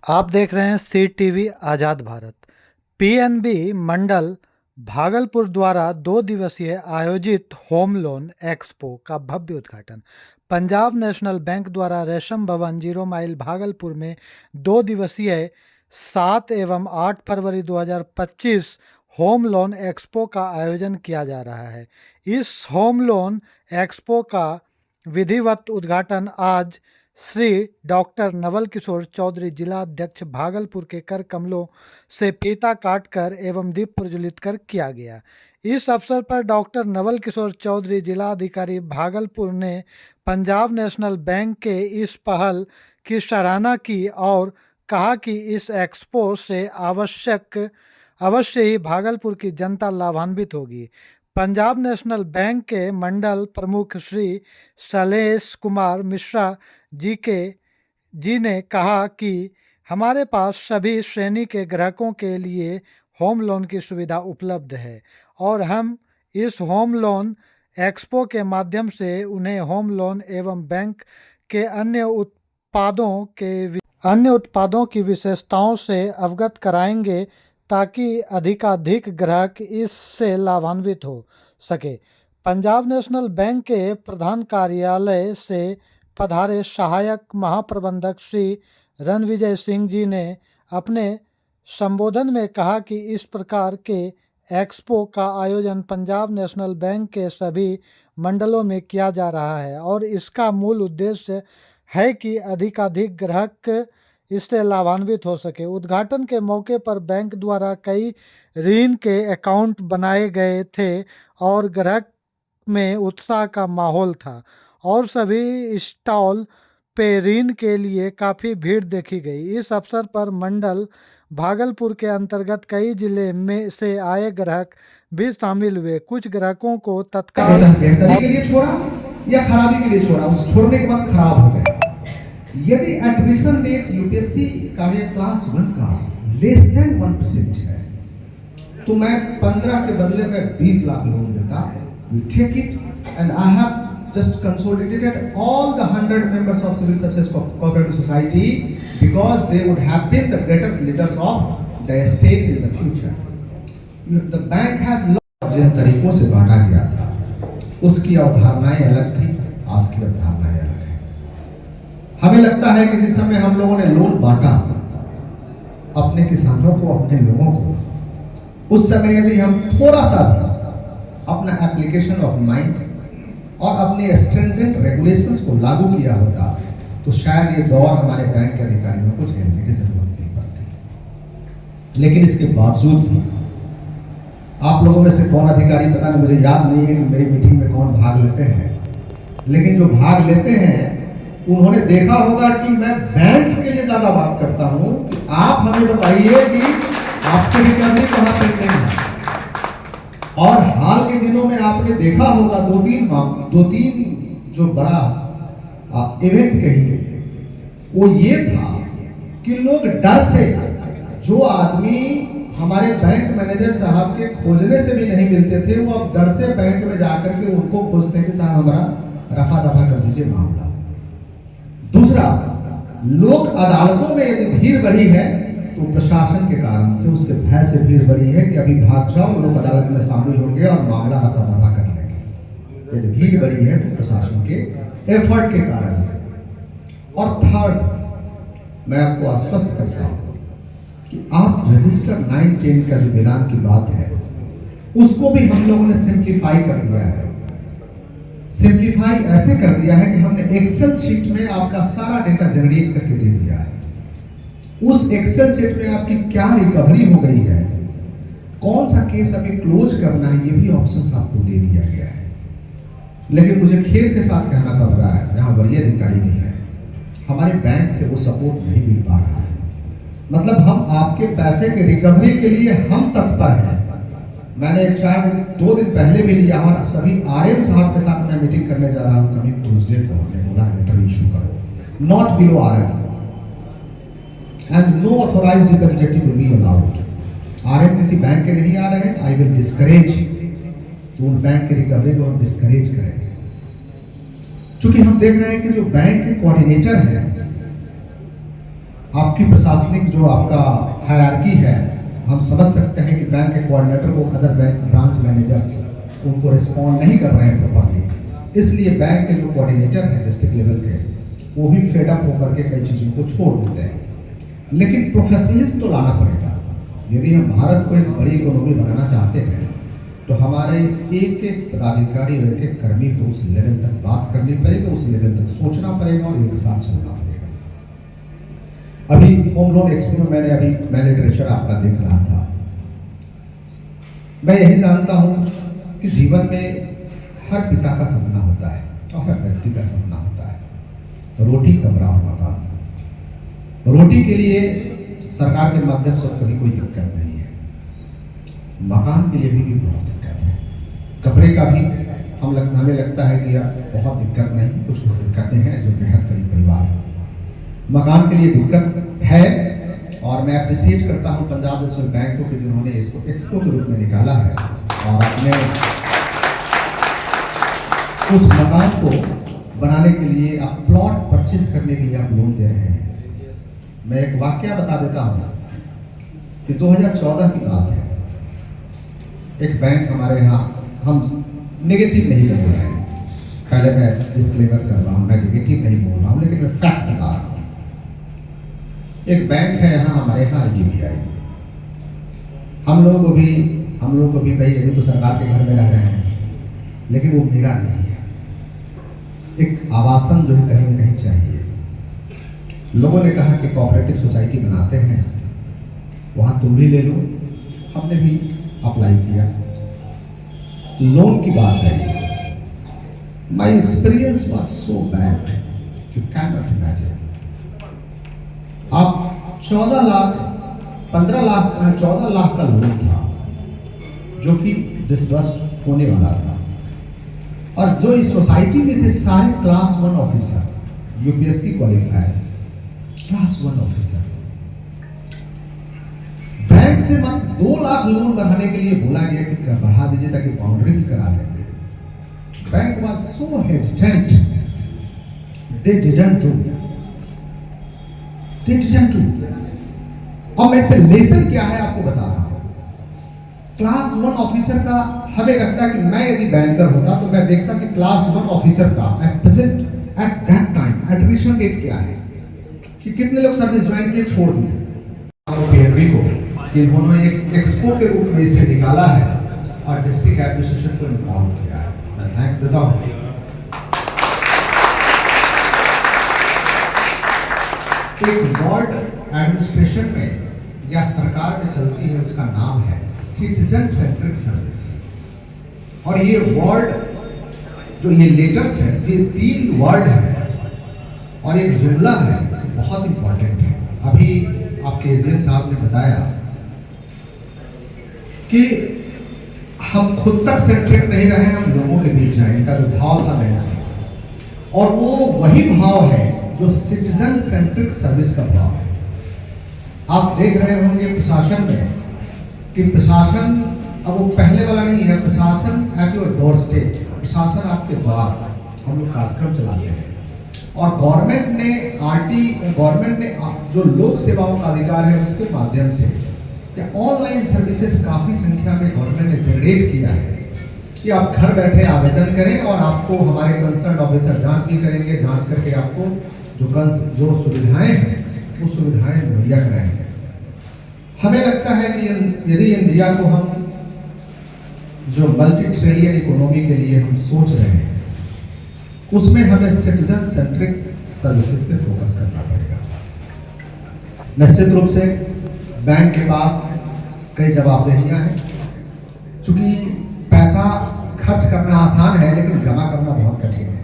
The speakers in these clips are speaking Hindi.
आप देख रहे हैं सी टीवी आज़ाद भारत। पीएनबी मंडल भागलपुर द्वारा 2 दिवसीय आयोजित होम लोन एक्सपो का भव्य उद्घाटन। पंजाब नेशनल बैंक द्वारा रेशम भवन 0 माइल भागलपुर में 2 दिवसीय 7 एवं 8 फरवरी 2025 होम लोन एक्सपो का आयोजन किया जा रहा है। इस होम लोन एक्सपो का विधिवत उद्घाटन आज श्री डॉक्टर नवल किशोर चौधरी जिला अध्यक्ष भागलपुर के कर कमलों से फीता काटकर एवं दीप प्रज्वलित कर किया गया। इस अवसर पर डॉक्टर नवल किशोर चौधरी जिला अधिकारी भागलपुर ने पंजाब नेशनल बैंक के इस पहल की सराहना की और कहा कि इस एक्सपो से अवश्य ही भागलपुर की जनता लाभान्वित होगी। पंजाब नेशनल बैंक के मंडल प्रमुख श्री शैलेश कुमार मिश्रा जी ने कहा कि हमारे पास सभी श्रेणी के ग्राहकों के लिए होम लोन की सुविधा उपलब्ध है और हम इस होम लोन एक्सपो के माध्यम से उन्हें होम लोन एवं बैंक के अन्य उत्पादों की विशेषताओं से अवगत कराएंगे ताकि अधिकाधिक ग्राहक इससे लाभान्वित हो सके। पंजाब नेशनल बैंक के प्रधान कार्यालय से पधारे सहायक महाप्रबंधक श्री रणविजय सिंह जी ने अपने संबोधन में कहा कि इस प्रकार के एक्सपो का आयोजन पंजाब नेशनल बैंक के सभी मंडलों में किया जा रहा है और इसका मूल उद्देश्य है कि अधिकाधिक ग्राहक इससे लाभान्वित हो सके। उद्घाटन के मौके पर बैंक द्वारा कई ऋण के अकाउंट बनाए गए थे और ग्राहक में उत्साह का माहौल था और सभी स्टॉल पे ऋण के लिए काफ़ी भीड़ देखी गई। इस अवसर पर मंडल भागलपुर के अंतर्गत कई जिले में से आए ग्राहक भी शामिल हुए। कुछ ग्राहकों को तत्काल बेहतरी के लिए छोड़ा या खराबी के लिए छोड़ा, उस छोड़ने के बाद खराब हो गया। यदि एडमिशन रेट यूपीएससी का क्लास 1 का लेस देन 1% है तो मैं 15 के बदले में 20 लाख लोन देता। You take it and I have just consolidated all the 100 members of civil services cooperative society because they would have been the greatest leaders of the state in the future. The bank has जिन तरीकों से बांटा गया था उसकी अवधारणाएं अलग थी, आज की अवधारणाएं अलग है। हमें लगता है कि जिस समय हम लोगों ने लोन बांटा अपने किसानों को, अपने लोगों को, उस समय यदि हम थोड़ा सा अपना एप्लीकेशन ऑफ माइंड और अपने स्ट्रिंजेंट रेगुलेशंस को लागू किया होता तो शायद ये दौर हमारे बैंक के अधिकारियों को झेलने की जरूरत नहीं पड़ती। लेकिन इसके बावजूद भी आप लोगों में से कौन अधिकारी, पता नहीं, मुझे याद नहीं है कि मेरी मीटिंग में कौन भाग लेते हैं, लेकिन जो भाग लेते हैं उन्होंने देखा होगा कि मैं बैंक्स के लिए ज्यादा बात करता हूं कि आप हमें बताइए कि आपके रिकवरी कहां पे है। और हाल के दिनों में आपने देखा होगा दो तीन जो बड़ा इवेंट कहिए वो ये था कि लोग डर से, जो आदमी हमारे बैंक मैनेजर साहब के खोजने से भी नहीं मिलते थे, वो अब डर से बैंक में जाकर के उनको खोजते हैं कि साहब हमारा रफा दफा कर दीजिए मामला। दूसरा, लोक अदालतों में यदि भीड़ बढ़ी है तो प्रशासन के कारण से, उसके भय से भीड़ बढ़ी है कि अभी भाग जाओ, लोक अदालत में शामिल होंगे और मामला रफा दफा कर लेंगे। यदि भीड़ बढ़ी है तो प्रशासन के एफर्ट के कारण से। और थर्ड, मैं आपको आश्वस्त करता हूं कि आप रजिस्टर 9-10 का जो मिलान की बात है उसको भी हम लोगों ने सिंप्लीफाई कर दिया है। सिंप्लीफाई ऐसे कर दिया है कि हमने एक्सेल शीट में आपका सारा डेटा जनरेट करके दे दिया है। उस एक्सेल शीट में आपकी क्या रिकवरी हो गई है, कौन सा केस अभी क्लोज करना है, ये भी ऑप्शंस आपको दे दिया गया है। लेकिन मुझे खेद के साथ कहना पड़ रहा है, यहाँ वरीय अधिकारी नहीं है, हमारे बैंक से वो सपोर्ट नहीं मिल पा रहा है। मतलब हम आपके पैसे के रिकवरी के लिए हम तत्पर हैं। मैंने 2 दिन पहले भी लिया और सभी आरएम साहब के साथ मैं मीटिंग करने जा रहा हूँ कमिंग ट्यूसडे को। हमने बोला लेटर इशू करो, not below RM and no authorized representative will be allowed. RM किसी बैंक के नहीं आ रहे हैं, आई विल डिस्करेज, उन बैंक की रिकवरी को हम डिस्करेज करेंगे। चूंकि हम देख रहे हैं कि जो बैंक के कोऑर्डिनेटर हैं आपकी प्रशासनिक जो आपका हायरार्की है, हम समझ सकते हैं कि बैंक के कोऑर्डिनेटर को अदर बैंक ब्रांच मैनेजर्स उनको रिस्पॉन्ड नहीं कर रहे हैं प्रॉपरली, इसलिए बैंक के जो कोऑर्डिनेटर हैं डिस्ट्रिक्ट लेवल के, वो भी फेडअप होकर के कई चीज़ों को छोड़ देते हैं। लेकिन प्रोफेशनलिज्म तो लाना पड़ेगा। यदि हम भारत को एक बड़ी इकोनॉमी बनाना चाहते हैं तो हमारे एक एक पदाधिकारी और एक एक कर्मी को उस लेवल तक बात करनी पड़ेगी, उस लेवल तक सोचना पड़ेगा और एक साथ चलना पड़ेगा। अभी होम लोन एक्सपो में मैं लिटरेचर आपका देख रहा था। मैं यही जानता हूं कि जीवन में हर पिता का सपना होता है और हर व्यक्ति का सपना होता है रोटी कमरा और मकान। रोटी के लिए सरकार के माध्यम से कभी कोई दिक्कत नहीं है, मकान के लिए भी बहुत दिक्कत है, कपड़े का भी हमें लगता है कि बहुत दिक्कत नहीं, कुछ दिक्कतें हैं जो बेहद गरीब परिवार, मकान के लिए दिक्कत है। और मैं अप्रिशिएट करता हूं पंजाब नेशनल बैंक को कि जिन्होंने इसको एक्सपो के रूप में निकाला है और अपने उस मकान को बनाने के लिए आप प्लॉट परचेज करने के लिए आप लोन दे रहे हैं। मैं एक वाकया बता देता हूं कि 2014 की बात है, एक बैंक हमारे यहाँ, हम नेगेटिव नहीं बोल रहे हैं, पहले मैं डिस्क्लेमर कर रहा हूं, मैं नेगेटिव नहीं बोल रहा हूं, लेकिन मैं फैक्ट बता रहा हूं। एक बैंक है यहाँ हमारे यहाँ IDBI, हम लोगों को भी भाई अभी तो सरकार के घर में रह रहे हैं, लेकिन वो मेरा नहीं है। एक आवासन जो है कहीं ना कहीं चाहिए। लोगों ने कहा कि कोऑपरेटिव सोसाइटी बनाते हैं, वहां तुम भी ले लो। हमने भी अप्लाई किया। लोन की बात है, my experience was so bad you can not imagine. आप 14 लाख का लोन था जो कि डिसबर्स्ड होने वाला था, और जो इस सोसाइटी में थे सारे class 1 officer, UPSC qualified class 1 officer. Bank से मत 2 लाख लोन बढ़ाने के लिए बोला गया कि बढ़ा दीजिए ताकि बाउंड्री भी करा देंगे। Bank was so hesitant, they didn't do. और मैं से लेसन क्या है आपको बता रहा हूं। क्लास 1 ऑफिसर का हमें लगता है कि मैं यदि बैंकर होता तो मैं देखता कि क्लास 1 ऑफिसर का at present at that time admission rate क्या है, कि कितने लोग सर्विस ज्वाइन किए छोड़ दिए। और पीएनबी को इन्होंने एक एक्सपो के रूप में इसे निकाला है और डिस्ट्रिक्ट एडमिनिस्ट्रेशन को इन्वॉल्व किया है, मैं थैंक्स देता हूं। एक वार्ड एडमिनिस्ट्रेशन में या सरकार में चलती है, उसका नाम है सिटीजन सेंट्रिक सर्विस। और ये वर्ड जो ये लेटर्स है, ये 3 वर्ड है और एक जुमला है, बहुत इंपॉर्टेंट है। अभी आपके एजेंट साहब ने बताया कि हम खुद तक सेंट्रिक नहीं रहे, हम लोगों के बीच हैं। इनका जो भाव था मैंने से, और वो वही भाव है जो सिटीजन सेंट्रिक सर्विस का भाव है। आप देख रहे होंगे प्रशासन में कि प्रशासन अब वो पहले वाला नहीं है, प्रशासन एट योर डोर स्टेप, प्रशासन आपके द्वार, हम लोग कार्यक्रम चलाते हैं। और गवर्नमेंट ने जो लोक सेवाओं का अधिकार है उसके माध्यम से ऑनलाइन सर्विसेज काफ़ी संख्या में गवर्नमेंट ने जनरेट किया है कि आप घर बैठे आवेदन करें और आपको हमारे कंसर्न ऑफिसर जांच भी करेंगे, जांच करके आपको जो सुविधाएं हैं वो सुविधाएं मुहैया कराएंगे। हमें लगता है कि यदि इंडिया को हम जो मल्टी ट्रिलियन इकोनॉमी के लिए हम सोच रहे हैं, उसमें हमें सिटीजन सेंट्रिक सर्विसेज पे फोकस करना पड़ेगा। निश्चित रूप से बैंक के पास कई जवाबदेहियां हैं, चूंकि पैसा खर्च करना आसान है लेकिन जमा करना बहुत कठिन है।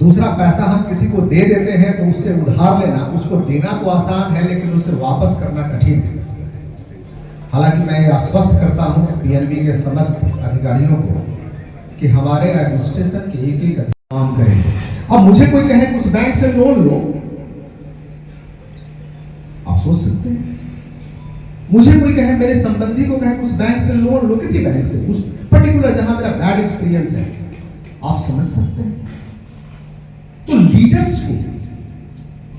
दूसरा, पैसा हम किसी को दे देते हैं तो उससे उधार लेना, उसको देना तो आसान है लेकिन उसे वापस करना कठिन है। हालांकि मैं ये आश्वस्त करता हूं पीएनबी के समस्त अधिकारियों को कि हमारे एडमिनिस्ट्रेशन के एक काम करेंगे। अब मुझे कोई कहे कि उस बैंक से लोन लो, आप सोच सकते हैं। मुझे कोई कहे, मेरे संबंधी को कहे उस बैंक से लोन लो, किसी बैंक से, उस पर्टिकुलर जहां मेरा बैड एक्सपीरियंस है, आप समझ सकते हैं। तो लीडर्स को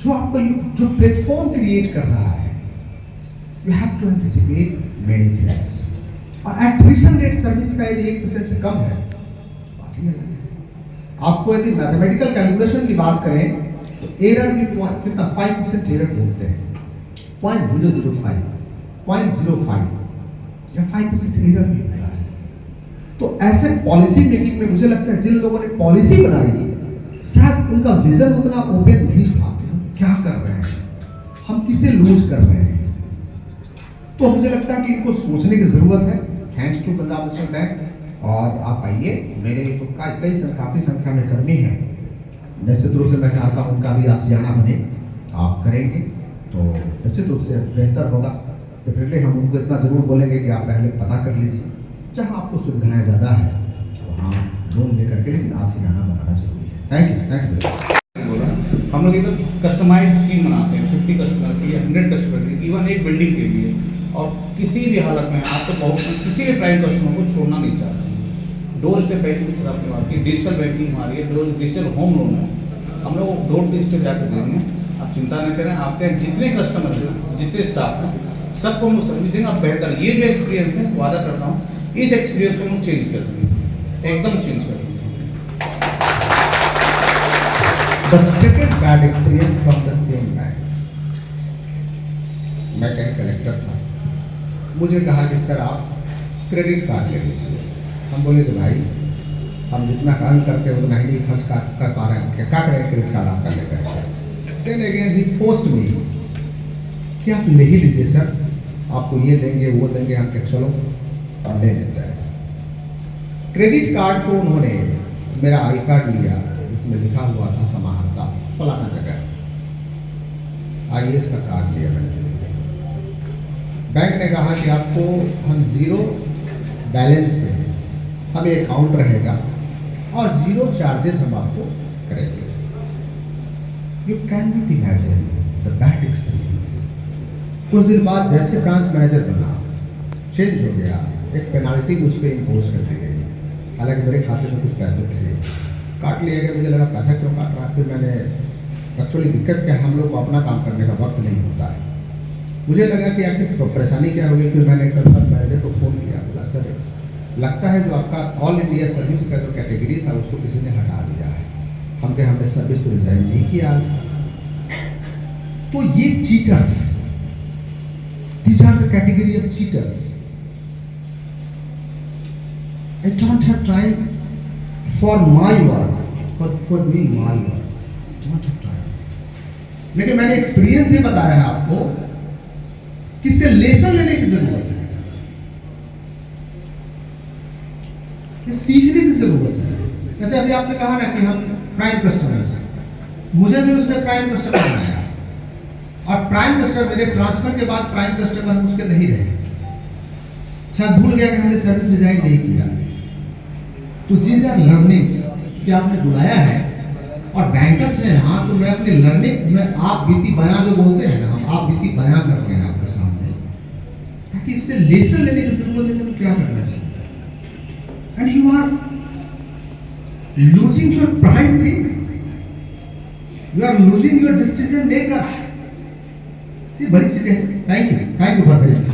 जो आपको जो प्लेटफॉर्म क्रिएट कर रहा है, you have to anticipate many things. और एट्रिशन रेट सर्विस का यदि 1% से कम है, बात ही अलग है। आपको यदि मैथमेटिकल कैलकुलेशन की बात करें तो एरर भी कितना 5% एरर ढूंढते हैं, 0.005 या 5% एरर भी होता है। तो ऐसे पॉलिसी मेकिंग में मुझे लगता है जिन लोगों ने पॉलिसी बनाई शायद उनका विजन उतना ओपन नहीं था कि हम क्या कर रहे हैं, हम किसे लूज कर रहे हैं। तो मुझे लगता है कि इनको सोचने की जरूरत है। Thanks to Punjab national bank. और आप आइए, मेरे तो काफ़ी संख्या में कर्मी हैं। निश्चित रूप से मैं चाहता हूँ उनका भी आशियाना बने। आप करेंगे तो निश्चित रूप से बेहतर होगा। डेफिनेटली हम उनको इतना जरूर बोलेंगे कि आप पहले पता कर लीजिए, जहाँ आपको सुविधाएं ज़्यादा है वहाँ लोन लेकर के, लेकिन आशियाना बनाना जरूरी है। थैंक यू बोला हम लोग एकदम कस्टमाइज स्कीम बनाते हैं 50 कस्टमर के लिए, 100 कस्टमर के लिए, इवन एक बिल्डिंग के लिए। और किसी भी हालत में आपको किसी भी प्राइम कस्टमर को छोड़ना नहीं चाहते। डोर स्टेप बैंकिंग सर आपने बात की, डिजिटल बैंकिंग हमारी है, डिजिटल होम लोन है, हम लोग डोर टू स्टेप जाकर दे रहे हैं। आप चिंता न करें, आपके जितने कस्टमर हैं, जितने स्टाफ हैं, सबको हम लोग सर्विस देंगे। आप बेहतर ये जो एक्सपीरियंस है, वादा करता हूँ इस एक्सपीरियंस को हम लोग चेंज कर देंगे, एकदम चेंज कर देंगे। The second bad experience from the same bank. मैं कहीं कलेक्टर था, मुझे कहा कि सर आप क्रेडिट कार्ड ले लीजिए। हम बोले कि भाई हम जितना अर्न करते हैं उतना ही नहीं खर्च कर पा रहे हैं, क्या करें क्रेडिट कार्ड आपका लेकर। देन अगेन ही फोर्स्ड मी कि आप ले ही लीजिए सर, आपको ये देंगे वो देंगे। हम कह चलो और ले लेते हैं। क्रेडिट कार्ड को उन्होंने मेरा आई कार्ड लिया, जिसमें लिखा हुआ था समाहर्ता फलाना जगह, IAS का कार्ड लिया मैंने। बैंक ने कहा कि आपको हम जीरो बैलेंस पे, हमें अकाउंट रहेगा और जीरो चार्जेस हम आपको करेंगे। You can not imagine the bad experience. कुछ दिन बाद जैसे ब्रांच मैनेजर बना, चेंज हो गया, एक पेनाल्टी मुझ पर इम्पोज कर दी गई। हालांकि मेरे खाते में कुछ पैसे थे, काट लिया गया। मुझे लगा पैसा क्यों काट रहा है। फिर मैंने एक्चुअली दिक्कत क्या, हम लोग को अपना काम करने का वक्त नहीं होता है। मुझे लगा कि आखिर परेशानी क्या होगी। फिर मैंने कंसर्न मैनेजर को फ़ोन किया, बोला सर लगता है जो आपका ऑल इंडिया सर्विस का जो कैटेगरी था उसको किसी ने हटा दिया है। हमने सर्विस को रिजाइन नहीं किया आज तक। तो ये cheaters, these are the category of cheaters. I don't have time for my work, but for doing my work, don't have time। लेकिन मैंने एक्सपीरियंस ये बताया है आपको कि इससे लेसन लेने की जरूरत है, ये सीखने की जरूरत है। जैसे अभी आपने कहा ना कि हम प्राइम कस्टमर्स, मुझे भी उसने प्राइम कस्टमर बनाया, और प्राइम कस्टमर मेरे ट्रांसफर के बाद प्राइम कस्टमर हम उसके नहीं रहे, शायद भूल गया कि हमने सर्विस डिजाइन नहीं किया। तो these are learnings कि आपने बुलाया है और बैंकर्स हैं। हाँ, तो मैं अपनी लर्निंग में आप बीती बयां जो बोलते हैं ना, हम आप बीती बयां कर रहे हैं आपके सामने, ताकि इससे लेसन लेने की जरूरत है कि हमें क्या करना चाहिए। And you are losing your prime thing, you are losing your decision makers. ये बड़ी चीजें हैं। Thank you for very much.